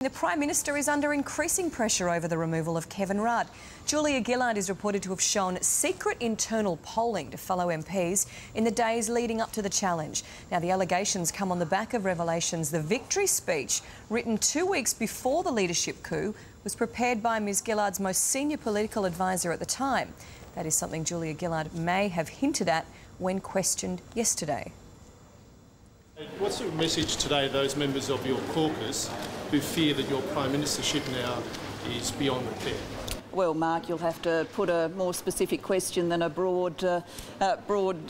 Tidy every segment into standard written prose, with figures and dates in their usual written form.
The Prime Minister is under increasing pressure over the removal of Kevin Rudd. Julia Gillard is reported to have shown secret internal polling to fellow MPs in the days leading up to the challenge. Now, the allegations come on the back of revelations the victory speech, written 2 weeks before the leadership coup, was prepared by Ms Gillard's most senior political advisor at the time. That is something Julia Gillard may have hinted at when questioned yesterday. What's your message today to those members of your caucus who fear that your Prime Ministership now is beyond repair? Well, Mark, you'll have to put a more specific question than a broad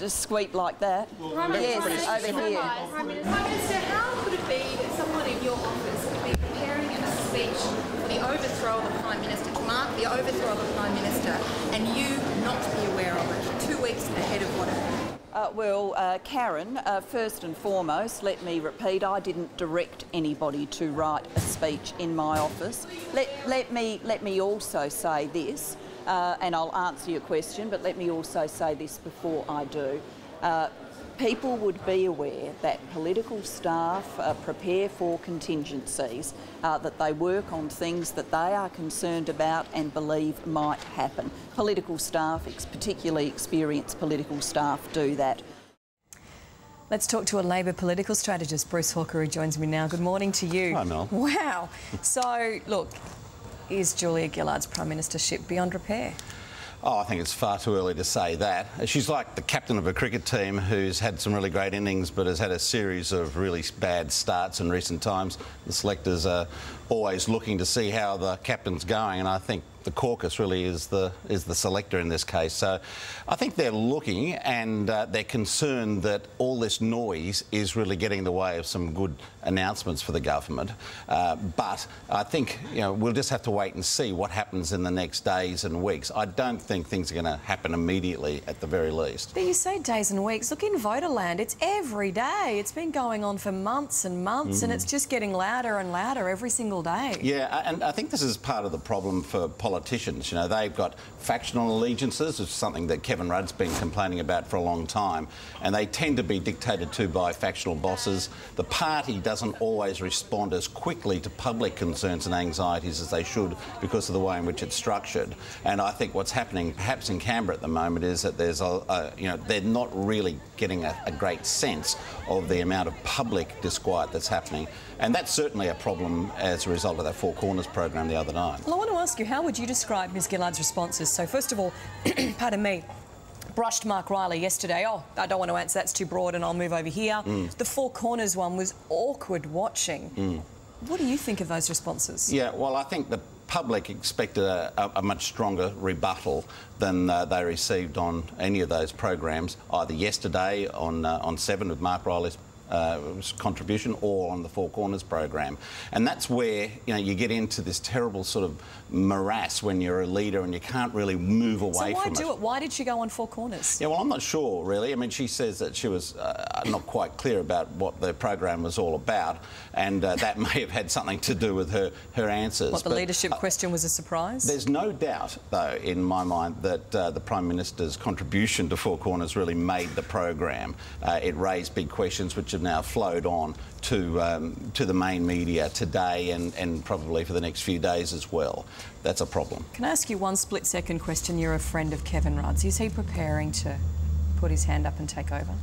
squeak like that. Well, yes, over here. Prime Minister, how could it be that someone in your office could be preparing a speech for the overthrow of the Prime Minister, to mark the overthrow of the Prime Minister, and you not be aware of it 2 weeks ahead of what happened? Karen, first and foremost, let me repeat, I didn't direct anybody to write a speech in my office. Let me also say this, and I'll answer your question, but let me also say this before I do. People would be aware that political staff prepare for contingencies, that they work on things that they are concerned about and believe might happen. Political staff, particularly experienced political staff, do that. Let's talk to a Labor political strategist, Bruce Hawker, who joins me now. Good morning to you. Hi, Mel. Wow. So, look, is Julia Gillard's Prime Ministership beyond repair? Oh, I think it's far too early to say that. She's like the captain of a cricket team who's had some really great innings but has had a series of really bad starts in recent times. The selectors are always looking to see how the captain's going, and I think the caucus really is the selector in this case. So I think they're looking, and they're concerned that all this noise is really getting in the way of some good announcements for the government. But I think, you know, we'll just have to wait and see what happens in the next days and weeks. I don't think things are going to happen immediately at the very least. But you say days and weeks. Look, in Voterland, it's every day. It's been going on for months and months, and it's just getting louder and louder every single day. Yeah, and I think this is part of the problem for politicians. You know, they've got factional allegiances, which is something that Kevin Rudd's been complaining about for a long time, and they tend to be dictated to by factional bosses. The party doesn't always respond as quickly to public concerns and anxieties as they should because of the way in which it's structured. And I think what's happening, perhaps in Canberra at the moment, is that there's you know, they're not really getting a great sense of the amount of public disquiet that's happening, and that's certainly a problem as a result of that Four Corners program the other night. Well, I want to ask you, how would you describe Ms Gillard's responses? So, first of all, pardon me, brushed Mark Riley yesterday. Oh, I don't want to answer, that's too broad, and I'll move over here. The Four Corners one was awkward watching. What do you think of those responses? Yeah, well, I think the public expected a much stronger rebuttal than they received on any of those programs, either yesterday on 7 with Mark Riley's contribution, or on the Four Corners program. And that's where, you know, you get into this terrible sort of morass when you're a leader and you can't really move away from it. So why do it? Why did she go on Four Corners? Yeah, well, I'm not sure, really. I mean, she says that she was not quite clear about what the program was all about, and that may have had something to do with her answers. What, the leadership question was a surprise? There's no doubt, though, in my mind, that the Prime Minister's contribution to Four Corners really made the program. It raised big questions which have now flowed on to the main media today and probably for the next few days as well. That's a problem. Can I ask you one split-second question? You're a friend of Kevin Rudd's. Is he preparing to put his hand up and take over?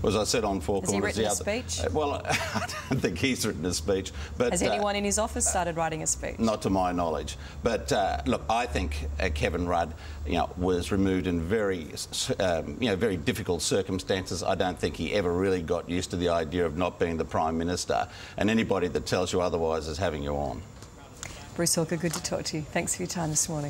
Well, as I said on Four Corners... Has he written a speech? Well, I don't think he's written a speech. But has anyone in his office started writing a speech? Not to my knowledge. But look, I think Kevin Rudd, you know, was removed in very difficult circumstances. I don't think he ever really got used to the idea of not being the Prime Minister. And anybody that tells you otherwise is having you on. Bruce Hawker, good to talk to you. Thanks for your time this morning.